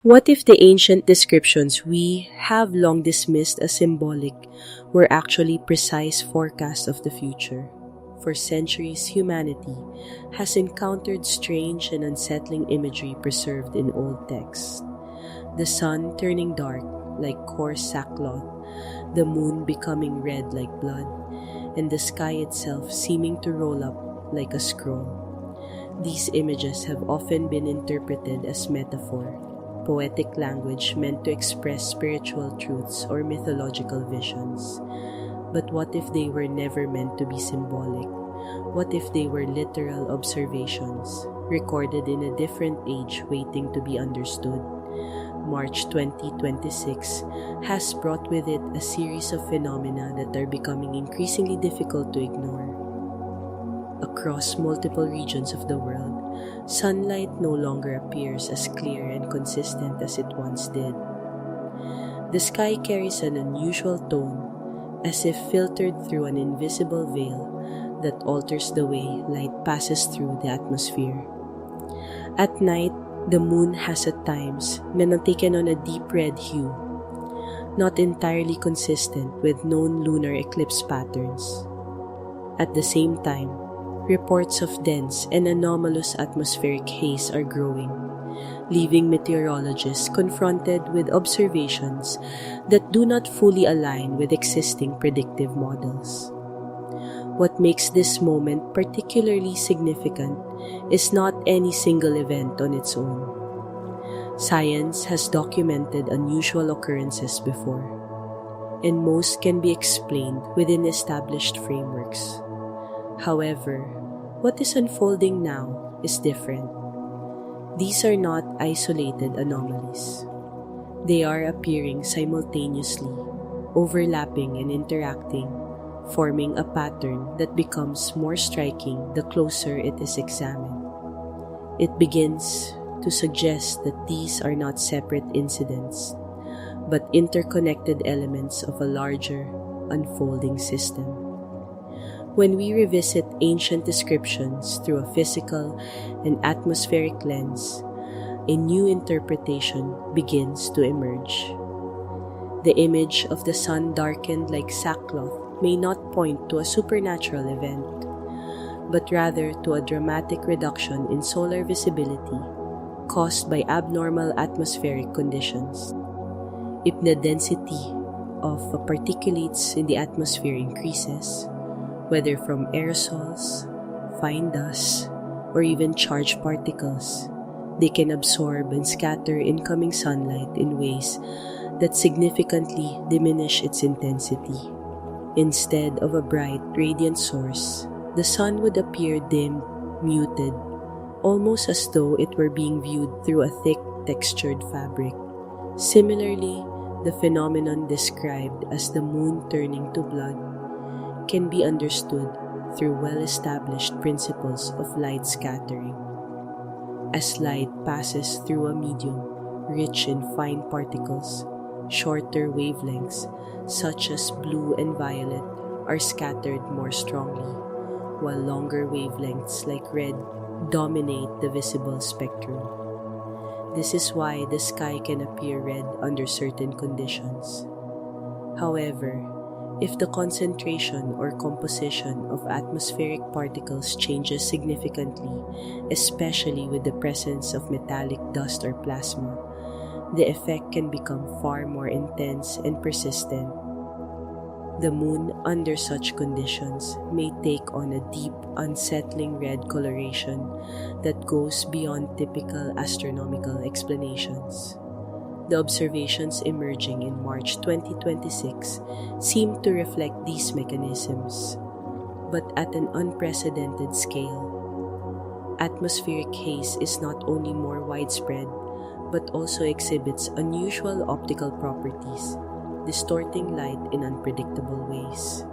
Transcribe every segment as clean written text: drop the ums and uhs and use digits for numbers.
What if the ancient descriptions we have long dismissed as symbolic were actually precise forecasts of the future? For centuries, humanity has encountered strange and unsettling imagery preserved in old texts. The sun turning dark like coarse sackcloth, the moon becoming red like blood, and the sky itself seeming to roll up like a scroll. These images have often been interpreted as metaphor, poetic language meant to express spiritual truths or mythological visions. But what if they were never meant to be symbolic? What if they were literal observations, recorded in a different age waiting to be understood? March 2026 has brought with it a series of phenomena that are becoming increasingly difficult to ignore. Across multiple regions of the world, sunlight no longer appears as clear and consistent as it once did. The sky carries an unusual tone, as if filtered through an invisible veil that alters the way light passes through the atmosphere. At night, the moon has at times been taken on a deep red hue, not entirely consistent with known lunar eclipse patterns. At the same time, reports of dense and anomalous atmospheric haze are growing, leaving meteorologists confronted with observations that do not fully align with existing predictive models. What makes this moment particularly significant is not any single event on its own. Science has documented unusual occurrences before, and most can be explained within established frameworks. However, what is unfolding now is different. These are not isolated anomalies. They are appearing simultaneously, overlapping and interacting, forming a pattern that becomes more striking the closer it is examined. It begins to suggest that these are not separate incidents, but interconnected elements of a larger, unfolding system. When we revisit ancient descriptions through a physical and atmospheric lens, a new interpretation begins to emerge. The image of the sun darkened like sackcloth may not point to a supernatural event, but rather to a dramatic reduction in solar visibility caused by abnormal atmospheric conditions. If the density of particulates in the atmosphere increases, whether from aerosols, fine dust, or even charged particles, they can absorb and scatter incoming sunlight in ways that significantly diminish its intensity. Instead of a bright, radiant source, the sun would appear dim, muted, almost as though it were being viewed through a thick, textured fabric. Similarly, the phenomenon described as the moon turning to blood can be understood through well-established principles of light scattering. As light passes through a medium rich in fine particles, shorter wavelengths, such as blue and violet, are scattered more strongly, while longer wavelengths like red dominate the visible spectrum. This is why the sky can appear red under certain conditions. However, if the concentration or composition of atmospheric particles changes significantly, especially with the presence of metallic dust or plasma, the effect can become far more intense and persistent. The moon, under such conditions, may take on a deep, unsettling red coloration that goes beyond typical astronomical explanations. The observations emerging in March 2026 seem to reflect these mechanisms, but at an unprecedented scale. Atmospheric haze is not only more widespread, but also exhibits unusual optical properties, distorting light in unpredictable ways.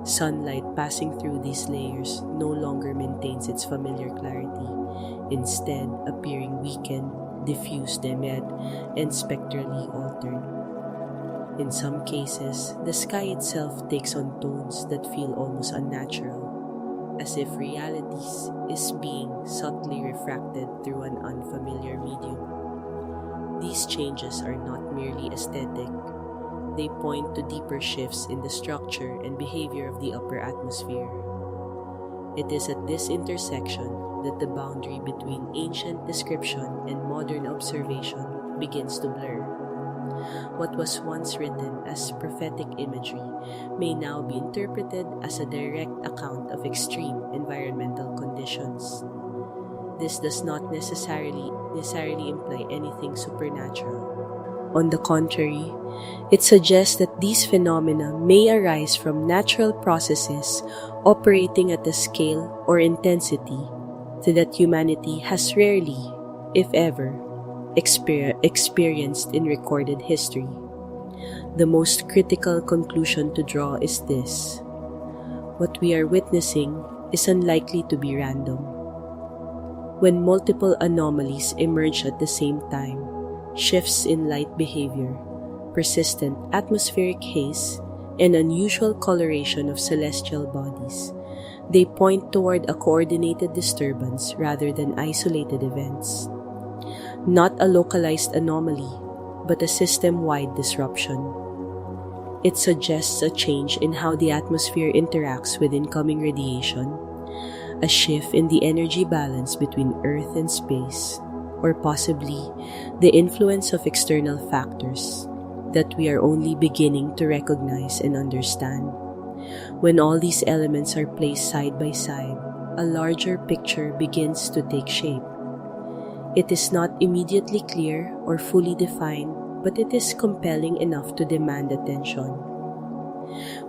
Sunlight passing through these layers no longer maintains its familiar clarity, instead appearing weakened, diffused, and spectrally altered. In some cases, the sky itself takes on tones that feel almost unnatural, as if reality is being subtly refracted through an unfamiliar medium. These changes are not merely aesthetic, they point to deeper shifts in the structure and behavior of the upper atmosphere. It is at this intersection that the boundary between ancient description and modern observation begins to blur. What was once written as prophetic imagery may now be interpreted as a direct account of extreme environmental conditions. This does not necessarily imply anything supernatural. On the contrary, it suggests that these phenomena may arise from natural processes operating at a scale or intensity that humanity has rarely, if ever, experienced in recorded history. The most critical conclusion to draw is this: what we are witnessing is unlikely to be random. When multiple anomalies emerge at the same time, shifts in light behavior, persistent atmospheric haze, and unusual coloration of celestial bodies, they point toward a coordinated disturbance rather than isolated events. Not a localized anomaly, but a system-wide disruption. It suggests a change in how the atmosphere interacts with incoming radiation, a shift in the energy balance between Earth and space, or possibly the influence of external factors that we are only beginning to recognize and understand. When all these elements are placed side by side, a larger picture begins to take shape. It is not immediately clear or fully defined, but it is compelling enough to demand attention.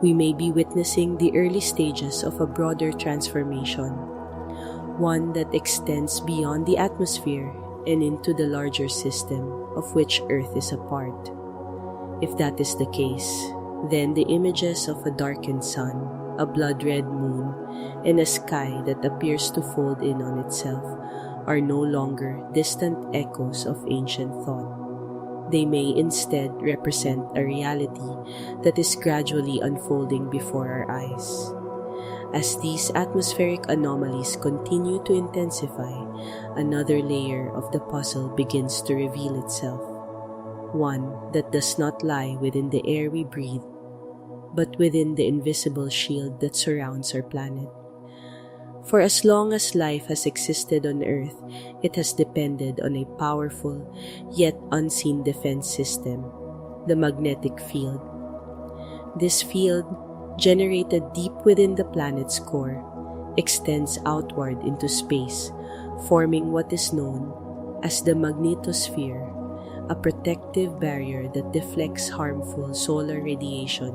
We may be witnessing the early stages of a broader transformation, one that extends beyond the atmosphere and into the larger system of which Earth is a part. If that is the case, then the images of a darkened sun, a blood-red moon, and a sky that appears to fold in on itself are no longer distant echoes of ancient thought. They may instead represent a reality that is gradually unfolding before our eyes. As these atmospheric anomalies continue to intensify, another layer of the puzzle begins to reveal itself. One that does not lie within the air we breathe, but within the invisible shield that surrounds our planet. For as long as life has existed on Earth, it has depended on a powerful yet unseen defense system, the magnetic field. This field, generated deep within the planet's core, extends outward into space, forming what is known as the magnetosphere, a protective barrier that deflects harmful solar radiation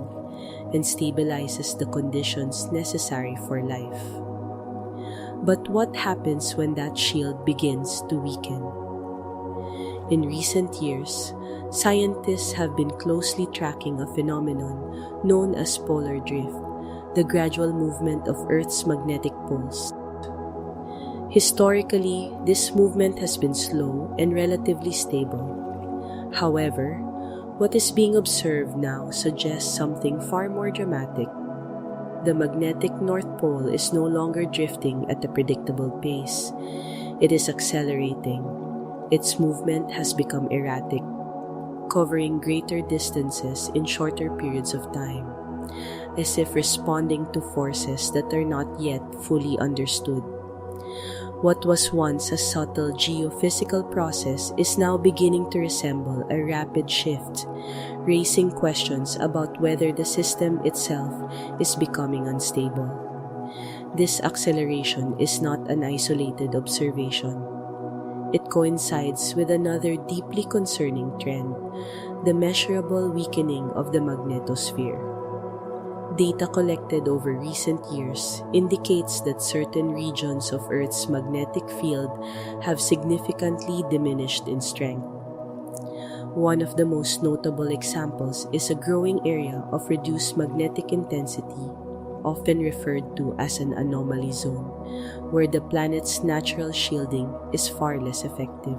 and stabilizes the conditions necessary for life. But what happens when that shield begins to weaken? In recent years, scientists have been closely tracking a phenomenon known as polar drift, the gradual movement of Earth's magnetic poles. Historically, this movement has been slow and relatively stable. However, what is being observed now suggests something far more dramatic. The magnetic North Pole is no longer drifting at a predictable pace. It is accelerating. Its movement has become erratic, covering greater distances in shorter periods of time, as if responding to forces that are not yet fully understood. What was once a subtle geophysical process is now beginning to resemble a rapid shift, raising questions about whether the system itself is becoming unstable. This acceleration is not an isolated observation. It coincides with another deeply concerning trend, the measurable weakening of the magnetosphere. Data collected over recent years indicates that certain regions of Earth's magnetic field have significantly diminished in strength. One of the most notable examples is a growing area of reduced magnetic intensity, often referred to as an anomaly zone, where the planet's natural shielding is far less effective.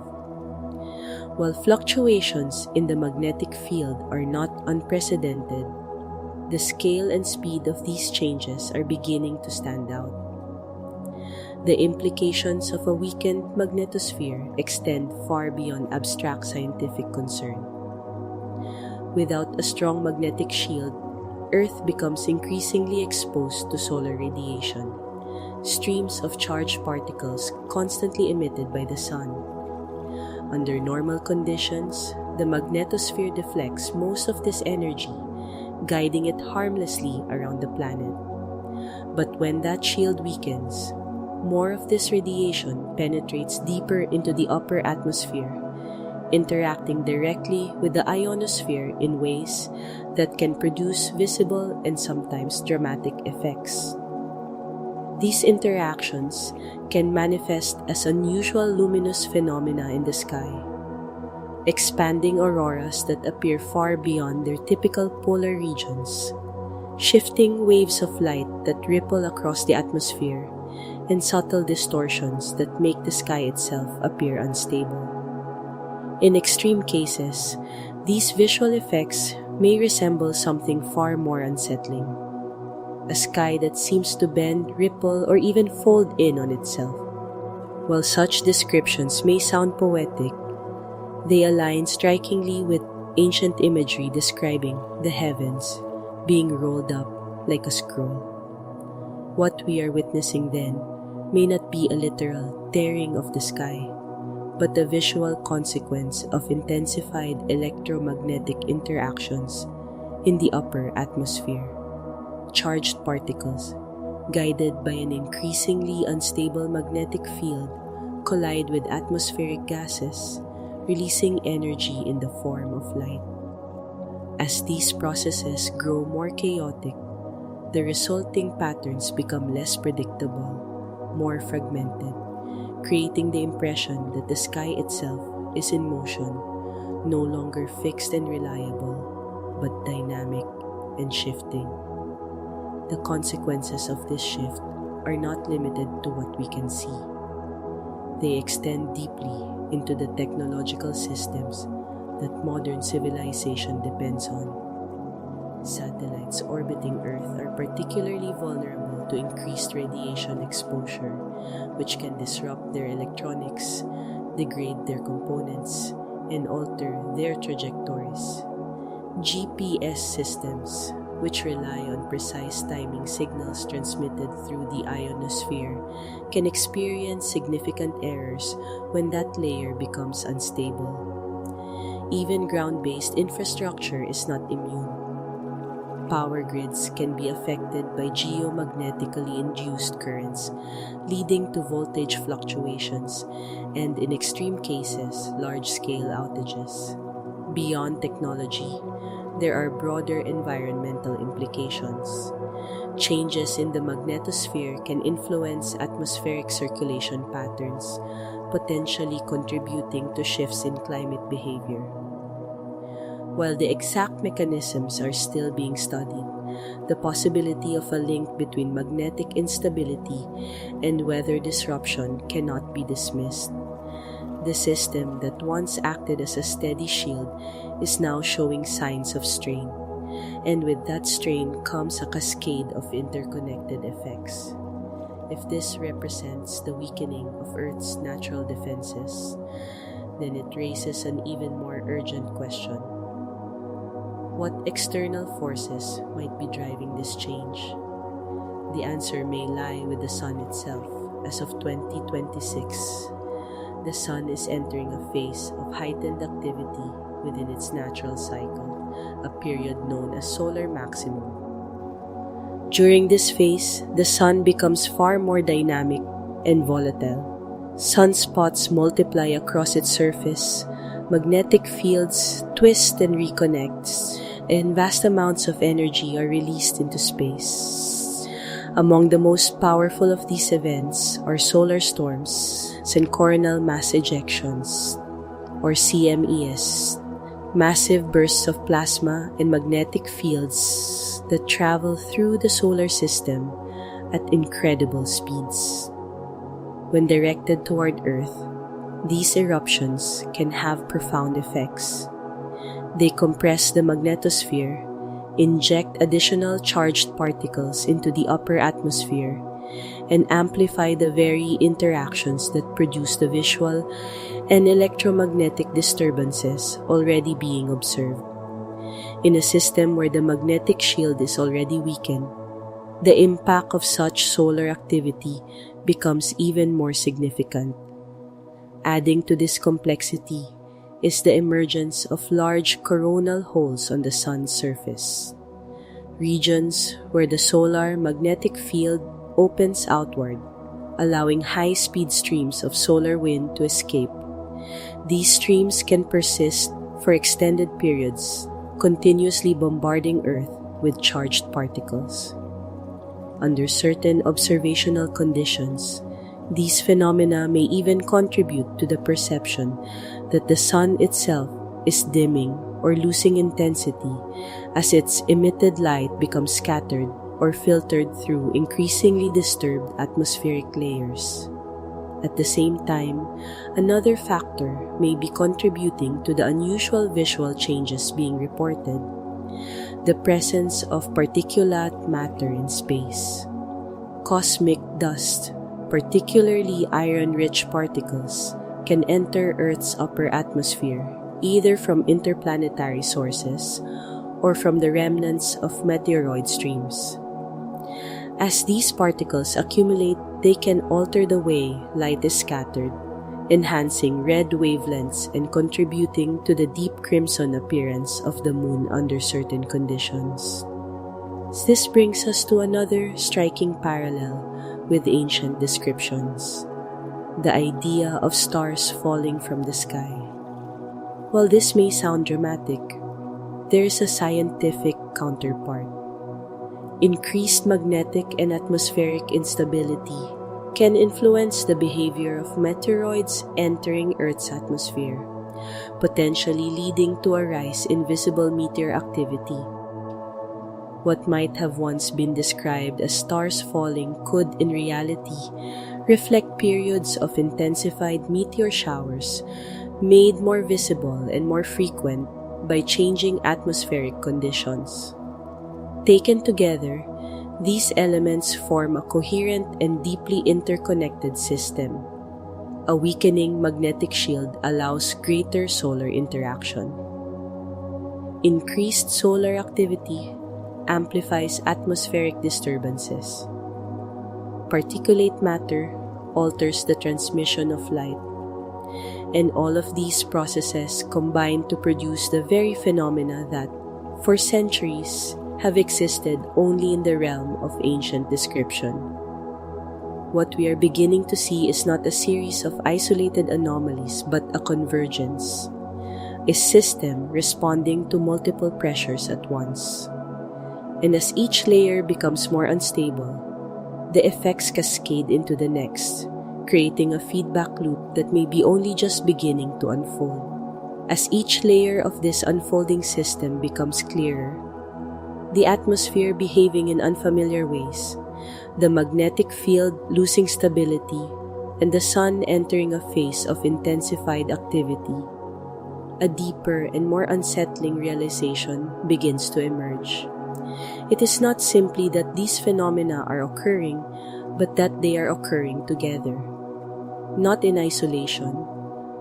While fluctuations in the magnetic field are not unprecedented, the scale and speed of these changes are beginning to stand out. The implications of a weakened magnetosphere extend far beyond abstract scientific concern. Without a strong magnetic shield, Earth becomes increasingly exposed to solar radiation, streams of charged particles constantly emitted by the sun. Under normal conditions, the magnetosphere deflects most of this energy, guiding it harmlessly around the planet. But when that shield weakens, more of this radiation penetrates deeper into the upper atmosphere, interacting directly with the ionosphere in ways that can produce visible and sometimes dramatic effects. These interactions can manifest as unusual luminous phenomena in the sky, expanding auroras that appear far beyond their typical polar regions, shifting waves of light that ripple across the atmosphere, and subtle distortions that make the sky itself appear unstable. In extreme cases, these visual effects may resemble something far more unsettling: a sky that seems to bend, ripple, or even fold in on itself. While such descriptions may sound poetic, they align strikingly with ancient imagery describing the heavens being rolled up like a scroll. What we are witnessing then may not be a literal tearing of the sky, but the visual consequence of intensified electromagnetic interactions in the upper atmosphere. Charged particles, guided by an increasingly unstable magnetic field, collide with atmospheric gases, releasing energy in the form of light. As these processes grow more chaotic, the resulting patterns become less predictable, more fragmented, creating the impression that the sky itself is in motion, no longer fixed and reliable, but dynamic and shifting. The consequences of this shift are not limited to what we can see. They extend deeply into the technological systems that modern civilization depends on. Satellites orbiting Earth are particularly vulnerable to increased radiation exposure, which can disrupt their electronics, degrade their components, and alter their trajectories. GPS systems, which rely on precise timing signals transmitted through the ionosphere, can experience significant errors when that layer becomes unstable. Even ground-based infrastructure is not immune. Power grids can be affected by geomagnetically induced currents, leading to voltage fluctuations and, in extreme cases, large-scale outages. Beyond technology, there are broader environmental implications. Changes in the magnetosphere can influence atmospheric circulation patterns, potentially contributing to shifts in climate behavior. While the exact mechanisms are still being studied, the possibility of a link between magnetic instability and weather disruption cannot be dismissed. The system that once acted as a steady shield is now showing signs of strain, and with that strain comes a cascade of interconnected effects. If this represents the weakening of Earth's natural defenses, then it raises an even more urgent question. What external forces might be driving this change? The answer may lie with the Sun itself. As of 2026, the Sun is entering a phase of heightened activity within its natural cycle, a period known as solar maximum. During this phase, the Sun becomes far more dynamic and volatile. Sunspots multiply across its surface, magnetic fields twist and reconnect, and vast amounts of energy are released into space. Among the most powerful of these events are solar storms, synchronous mass ejections, or CMEs, massive bursts of plasma and magnetic fields that travel through the solar system at incredible speeds. When directed toward Earth, these eruptions can have profound effects. They compress the magnetosphere, inject additional charged particles into the upper atmosphere, and amplify the very interactions that produce the visual and electromagnetic disturbances already being observed. In a system where the magnetic shield is already weakened, the impact of such solar activity becomes even more significant. Adding to this complexity is the emergence of large coronal holes on the sun's surface, regions where the solar magnetic field opens outward, allowing high-speed streams of solar wind to escape. These streams can persist for extended periods, continuously bombarding Earth with charged particles. Under certain observational conditions, these phenomena may even contribute to the perception that the sun itself is dimming or losing intensity as its emitted light becomes scattered or filtered through increasingly disturbed atmospheric layers. At the same time, another factor may be contributing to the unusual visual changes being reported: the presence of particulate matter in space. Cosmic dust, particularly iron-rich particles, can enter Earth's upper atmosphere either from interplanetary sources or from the remnants of meteoroid streams. As these particles accumulate, they can alter the way light is scattered, enhancing red wavelengths and contributing to the deep crimson appearance of the moon under certain conditions. This brings us to another striking parallel with ancient descriptions: the idea of stars falling from the sky. While this may sound dramatic, there is a scientific counterpart. Increased magnetic and atmospheric instability can influence the behavior of meteoroids entering Earth's atmosphere, potentially leading to a rise in visible meteor activity. What might have once been described as stars falling could, in reality, reflect periods of intensified meteor showers made more visible and more frequent by changing atmospheric conditions. Taken together, these elements form a coherent and deeply interconnected system. A weakening magnetic shield allows greater solar interaction. Increased solar activity amplifies atmospheric disturbances. Particulate matter alters the transmission of light, and all of these processes combine to produce the very phenomena that, for centuries, have existed only in the realm of ancient description. What we are beginning to see is not a series of isolated anomalies but a convergence, a system responding to multiple pressures at once. And as each layer becomes more unstable, the effects cascade into the next, creating a feedback loop that may be only just beginning to unfold. As each layer of this unfolding system becomes clearer, the atmosphere behaving in unfamiliar ways, the magnetic field losing stability, and the sun entering a phase of intensified activity, a deeper and more unsettling realization begins to emerge. It is not simply that these phenomena are occurring, but that they are occurring together. Not in isolation,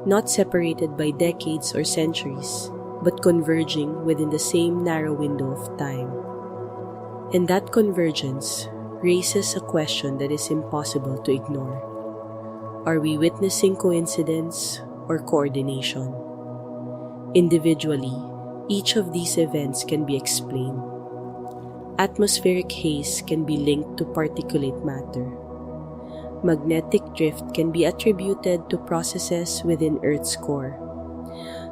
not separated by decades or centuries, but converging within the same narrow window of time. And that convergence raises a question that is impossible to ignore. Are we witnessing coincidence or coordination? Individually, each of these events can be explained. Atmospheric haze can be linked to particulate matter. Magnetic drift can be attributed to processes within Earth's core.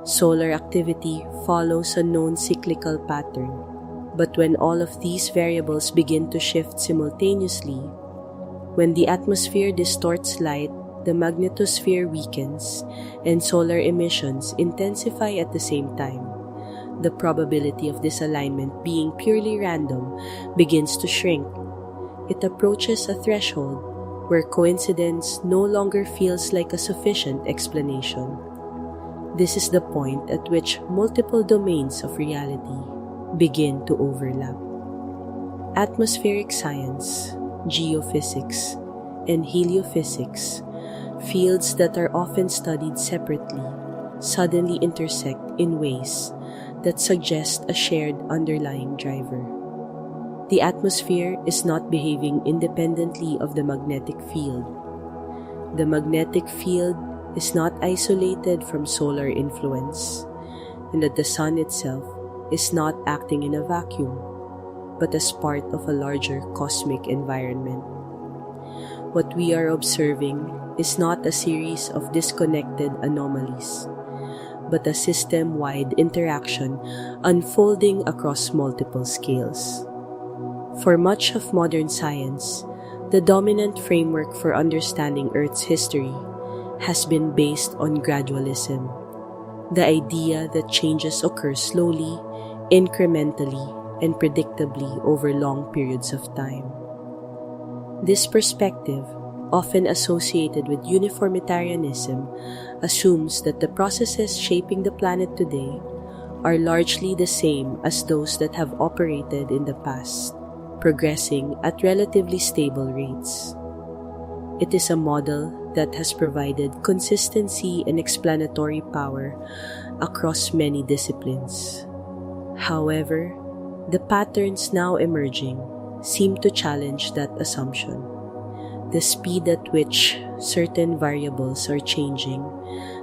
Solar activity follows a known cyclical pattern, but when all of these variables begin to shift simultaneously, when the atmosphere distorts light, the magnetosphere weakens, and solar emissions intensify at the same time, the probability of this alignment being purely random begins to shrink. It approaches a threshold where coincidence no longer feels like a sufficient explanation. This is the point at which multiple domains of reality begin to overlap. Atmospheric science, geophysics, and heliophysics, fields that are often studied separately, suddenly intersect in ways that suggest a shared underlying driver. The atmosphere is not behaving independently of the magnetic field. The magnetic field is not isolated from solar influence, and that the sun itself is not acting in a vacuum, but as part of a larger cosmic environment. What we are observing is not a series of disconnected anomalies, but a system-wide interaction unfolding across multiple scales. For much of modern science, the dominant framework for understanding Earth's history has been based on gradualism, the idea that changes occur slowly, incrementally, and predictably over long periods of time. This perspective, often associated with uniformitarianism, assumes that the processes shaping the planet today are largely the same as those that have operated in the past, progressing at relatively stable rates. It is a model that has provided consistency and explanatory power across many disciplines. However, the patterns now emerging seem to challenge that assumption. The speed at which certain variables are changing,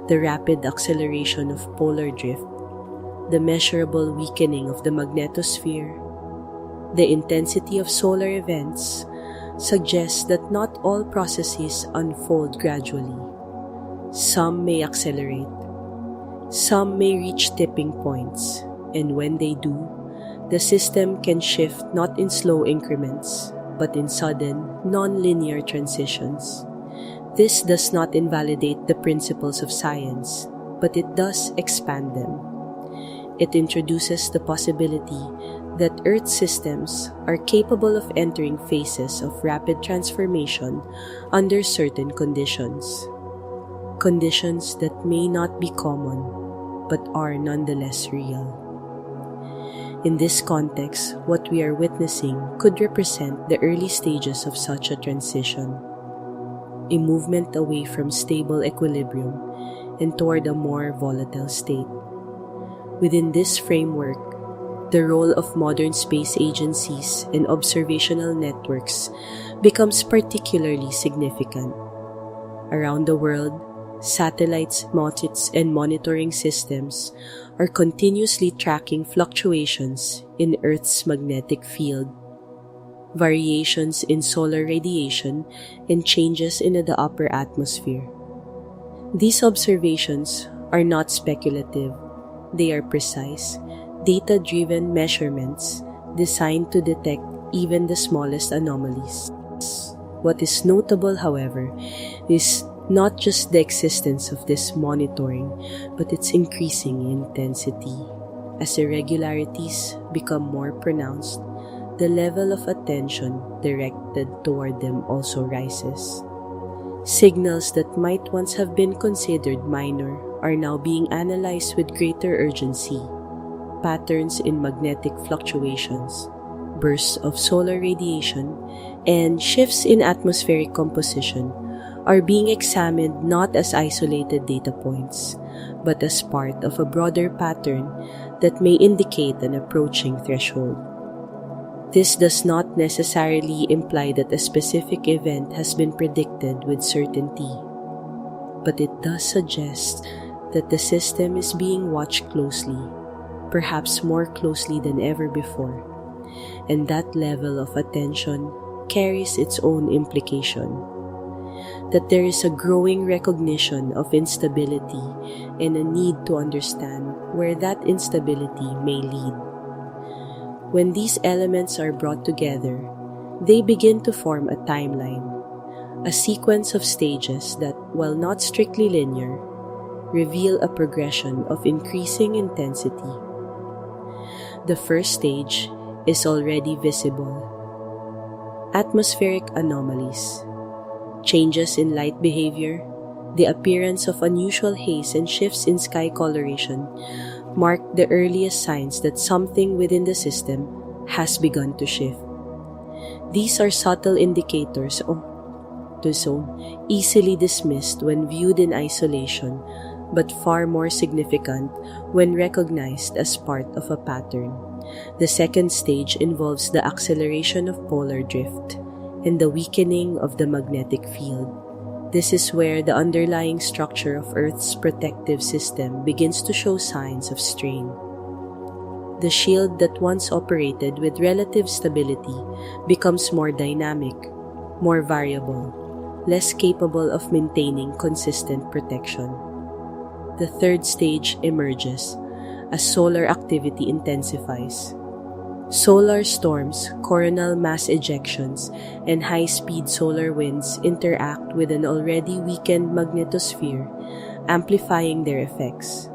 the rapid acceleration of polar drift, the measurable weakening of the magnetosphere, the intensity of solar events suggests that not all processes unfold gradually. Some may accelerate, some may reach tipping points, and when they do, the system can shift not in slow increments, but in sudden, non-linear transitions. This does not invalidate the principles of science, but it does expand them. It introduces the possibility that Earth systems are capable of entering phases of rapid transformation under certain conditions. Conditions that may not be common, but are nonetheless real. In this context, what we are witnessing could represent the early stages of such a transition, a movement away from stable equilibrium and toward a more volatile state. Within this framework, the role of modern space agencies and observational networks becomes particularly significant. Around the world, satellites, and monitoring systems are continuously tracking fluctuations in Earth's magnetic field, variations in solar radiation, and changes in the upper atmosphere. These observations are not speculative. They are precise, data-driven measurements designed to detect even the smallest anomalies. What is notable, however, is not just the existence of this monitoring, but its increasing intensity. As irregularities become more pronounced, the level of attention directed toward them also rises. Signals that might once have been considered minor are now being analyzed with greater urgency. Patterns in magnetic fluctuations, bursts of solar radiation, and shifts in atmospheric composition are being examined not as isolated data points, but as part of a broader pattern that may indicate an approaching threshold. This does not necessarily imply that a specific event has been predicted with certainty, but it does suggest that the system is being watched closely, perhaps more closely than ever before, and that level of attention carries its own implication. That there is a growing recognition of instability and a need to understand where that instability may lead. When these elements are brought together, they begin to form a timeline, a sequence of stages that, while not strictly linear, reveal a progression of increasing intensity. The first stage is already visible. Atmospheric anomalies, changes in light behavior, the appearance of unusual haze and shifts in sky coloration mark the earliest signs that something within the system has begun to shift. These are subtle indicators of the zone, easily dismissed when viewed in isolation, but far more significant when recognized as part of a pattern. The second stage involves the acceleration of polar drift and the weakening of the magnetic field. This is where the underlying structure of Earth's protective system begins to show signs of strain. The shield that once operated with relative stability becomes more dynamic, more variable, less capable of maintaining consistent protection. The third stage emerges as solar activity intensifies. Solar storms, coronal mass ejections, and high-speed solar winds interact with an already weakened magnetosphere, amplifying their effects.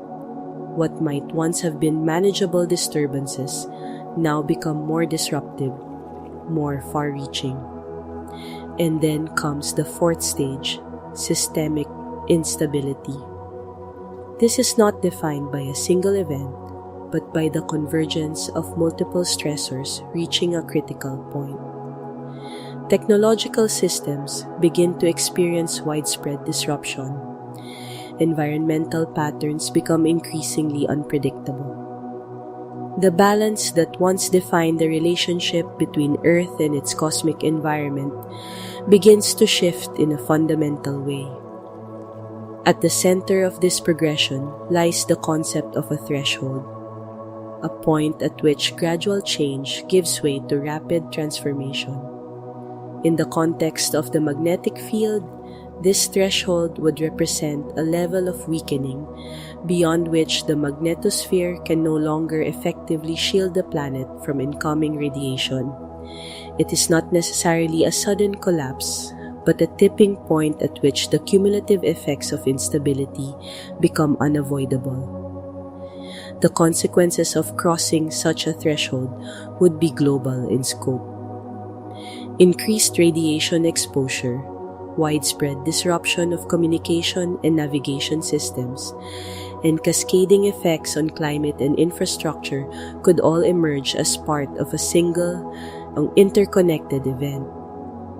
What might once have been manageable disturbances now become more disruptive, more far-reaching. And then comes the fourth stage, systemic instability. This is not defined by a single event, but by the convergence of multiple stressors reaching a critical point. Technological systems begin to experience widespread disruption. Environmental patterns become increasingly unpredictable. The balance that once defined the relationship between Earth and its cosmic environment begins to shift in a fundamental way. At the center of this progression lies the concept of a threshold, a point at which gradual change gives way to rapid transformation. In the context of the magnetic field, this threshold would represent a level of weakening beyond which the magnetosphere can no longer effectively shield the planet from incoming radiation. It is not necessarily a sudden collapse, but a tipping point at which the cumulative effects of instability become unavoidable. The consequences of crossing such a threshold would be global in scope. Increased radiation exposure, widespread disruption of communication and navigation systems, and cascading effects on climate and infrastructure could all emerge as part of a single, interconnected event,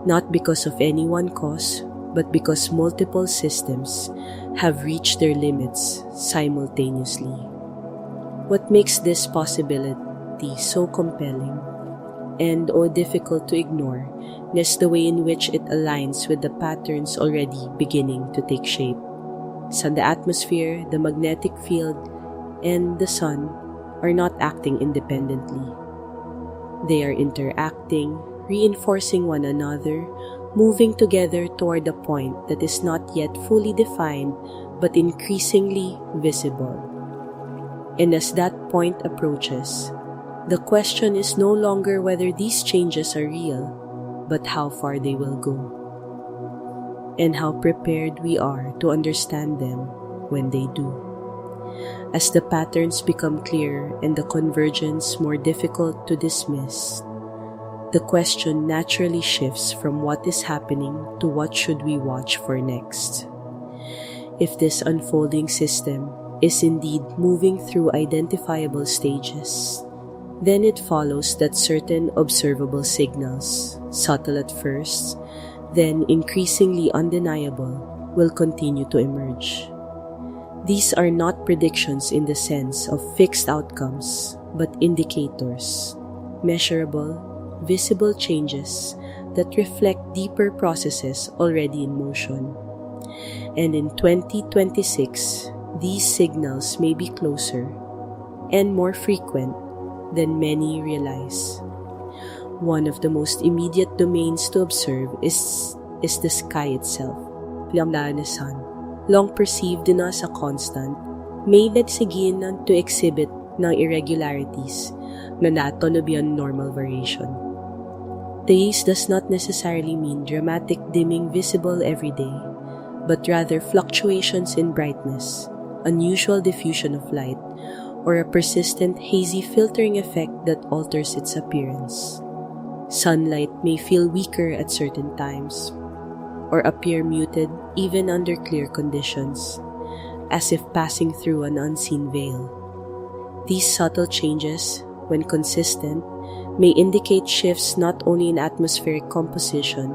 not because of any one cause, but because multiple systems have reached their limits simultaneously. What makes this possibility so compelling and difficult to ignore is the way in which it aligns with the patterns already beginning to take shape. So the atmosphere, the magnetic field, and the sun are not acting independently. They are interacting, reinforcing one another, moving together toward a point that is not yet fully defined but increasingly visible. And as that point approaches, the question is no longer whether these changes are real, but how far they will go, and how prepared we are to understand them when they do. As the patterns become clearer and the convergence more difficult to dismiss, the question naturally shifts from what is happening to what should we watch for next. If this unfolding system is indeed moving through identifiable stages, then it follows that certain observable signals, subtle at first, then increasingly undeniable, will continue to emerge. These are not predictions in the sense of fixed outcomes, but indicators, measurable, visible changes that reflect deeper processes already in motion. And in 2026, these signals may be closer and more frequent than many realize. One of the most immediate domains to observe is the sky itself. The sun, long perceived na as a constant, may begin to exhibit ng irregularities na nato no beyond normal variation. This does not necessarily mean dramatic dimming visible every day, but rather fluctuations in brightness, unusual diffusion of light, or a persistent hazy filtering effect that alters its appearance. Sunlight may feel weaker at certain times, or appear muted even under clear conditions, as if passing through an unseen veil. These subtle changes, when consistent, may indicate shifts not only in atmospheric composition,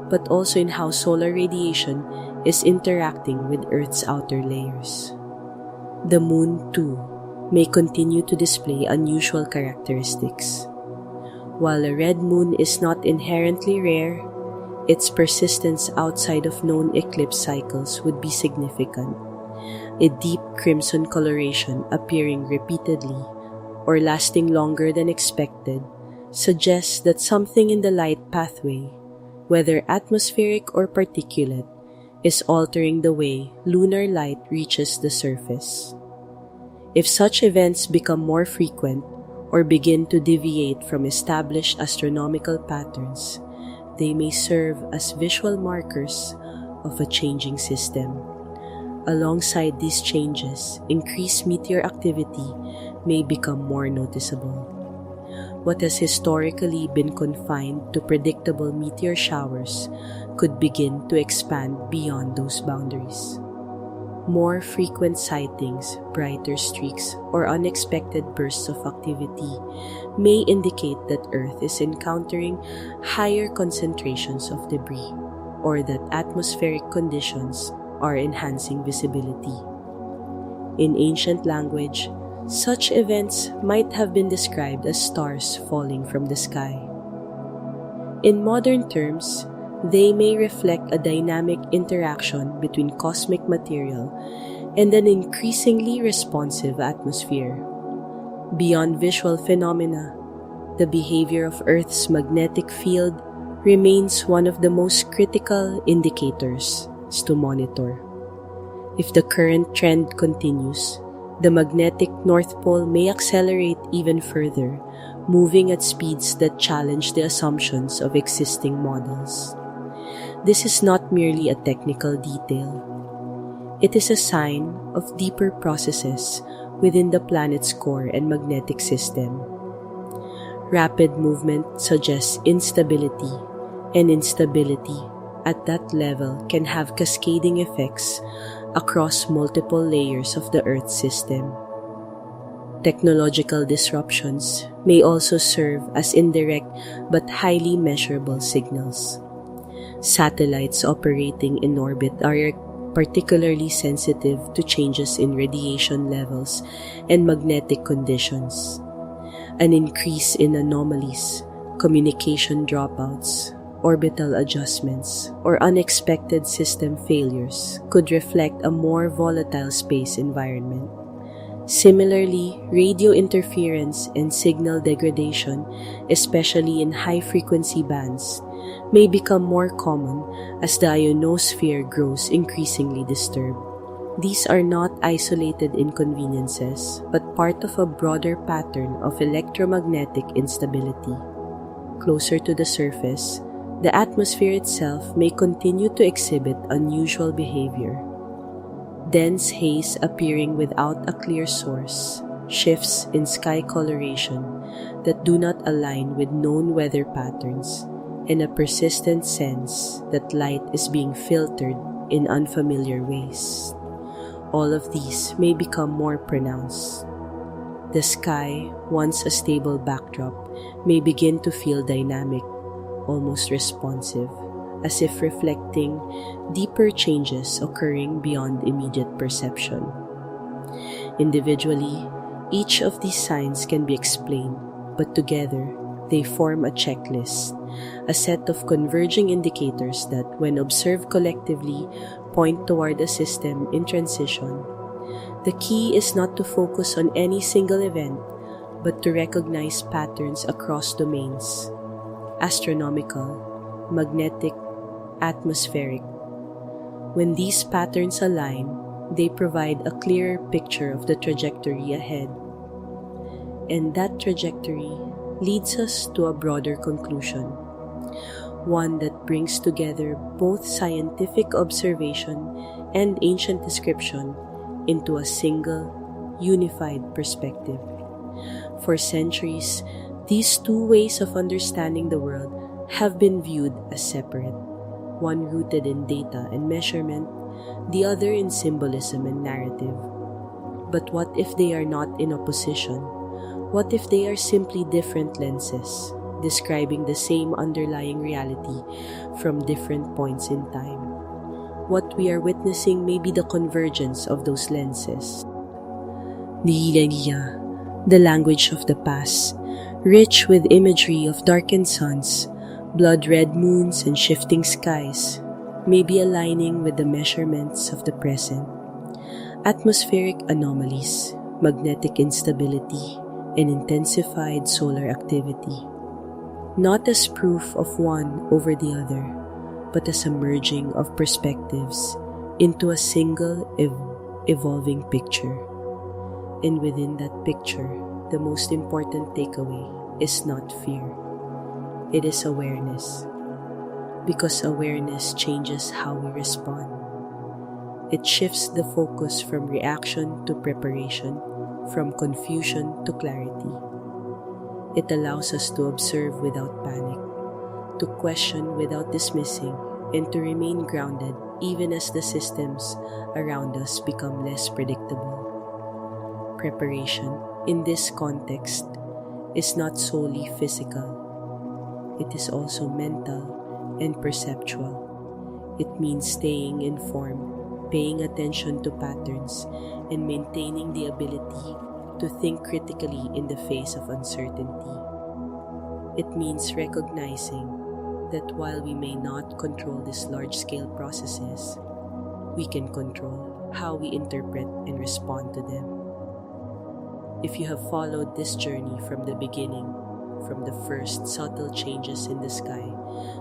but also in how solar radiation is interacting with Earth's outer layers. The Moon, too, may continue to display unusual characteristics. While a red moon is not inherently rare, its persistence outside of known eclipse cycles would be significant. A deep crimson coloration appearing repeatedly or lasting longer than expected suggests that something in the light pathway, whether atmospheric or particulate, is altering the way lunar light reaches the surface. If such events become more frequent or begin to deviate from established astronomical patterns, they may serve as visual markers of a changing system. Alongside these changes, increased meteor activity may become more noticeable. What has historically been confined to predictable meteor showers could begin to expand beyond those boundaries. More frequent sightings, brighter streaks, or unexpected bursts of activity may indicate that Earth is encountering higher concentrations of debris, or that atmospheric conditions are enhancing visibility. In ancient language, such events might have been described as stars falling from the sky. In modern terms, they may reflect a dynamic interaction between cosmic material and an increasingly responsive atmosphere. Beyond visual phenomena, the behavior of Earth's magnetic field remains one of the most critical indicators to monitor. If the current trend continues, the magnetic North Pole may accelerate even further, moving at speeds that challenge the assumptions of existing models. This is not merely a technical detail. It is a sign of deeper processes within the planet's core and magnetic system. Rapid movement suggests instability, and instability at that level can have cascading effects across multiple layers of the Earth system. Technological disruptions may also serve as indirect but highly measurable signals. Satellites operating in orbit are particularly sensitive to changes in radiation levels and magnetic conditions. An increase in anomalies, communication dropouts, orbital adjustments, or unexpected system failures could reflect a more volatile space environment. Similarly, radio interference and signal degradation, especially in high-frequency bands, may become more common as the ionosphere grows increasingly disturbed. These are not isolated inconveniences, but part of a broader pattern of electromagnetic instability. Closer to the surface, the atmosphere itself may continue to exhibit unusual behavior. Dense haze appearing without a clear source, shifts in sky coloration that do not align with known weather patterns, and a persistent sense that light is being filtered in unfamiliar ways. All of these may become more pronounced. The sky, once a stable backdrop, may begin to feel dynamic, almost responsive, as if reflecting deeper changes occurring beyond immediate perception. Individually, each of these signs can be explained, but together, they form a checklist, a set of converging indicators that, when observed collectively, point toward a system in transition. The key is not to focus on any single event, but to recognize patterns across domains: astronomical, magnetic, atmospheric. When these patterns align, they provide a clearer picture of the trajectory ahead. And that trajectory leads us to a broader conclusion, one that brings together both scientific observation and ancient description into a single, unified perspective. For centuries, these two ways of understanding the world have been viewed as separate, one rooted in data and measurement, the other in symbolism and narrative. But what if they are not in opposition? What if they are simply different lenses, describing the same underlying reality from different points in time? What we are witnessing may be the convergence of those lenses. Nihilangia, the language of the past, rich with imagery of darkened suns, blood-red moons, and shifting skies, may be aligning with the measurements of the present. Atmospheric anomalies, magnetic instability, and intensified solar activity. Not as proof of one over the other, but as a merging of perspectives into a single evolving picture. And within that picture, the most important takeaway is not fear. It is awareness. Because awareness changes how we respond. It shifts the focus from reaction to preparation, from confusion to clarity. It allows us to observe without panic, to question without dismissing, and to remain grounded even as the systems around us become less predictable. Preparation, in this context, is not solely physical. It is also mental and perceptual. It means staying informed, paying attention to patterns, and maintaining the ability to think critically in the face of uncertainty. It means recognizing that while we may not control these large-scale processes, we can control how we interpret and respond to them. If you have followed this journey from the beginning, from the first subtle changes in the sky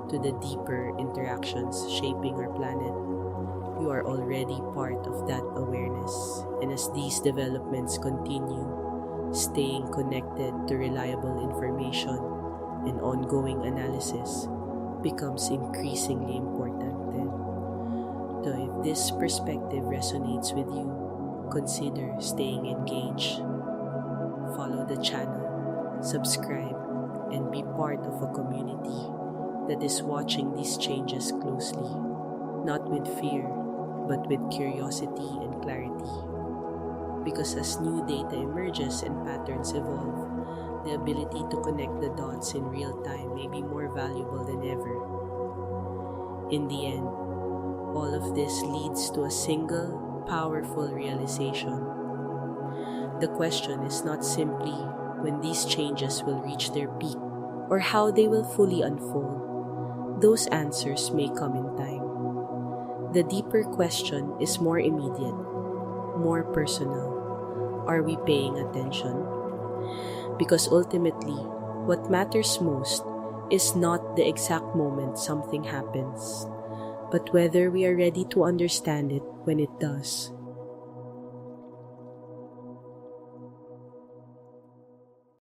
to the deeper interactions shaping our planet, you are already part of that awareness. And as these developments continue, staying connected to reliable information and ongoing analysis becomes increasingly important then. So if this perspective resonates with you, consider staying engaged. Follow the channel, subscribe, and be part of a community that is watching these changes closely, not with fear, but with curiosity and clarity. Because as new data emerges and patterns evolve, the ability to connect the dots in real time may be more valuable than ever. In the end, all of this leads to a single, powerful realization. The question is not simply when these changes will reach their peak or how they will fully unfold. Those answers may come in time. The deeper question is more immediate, more personal. Are we paying attention? Because ultimately, what matters most is not the exact moment something happens, but whether we are ready to understand it when it does.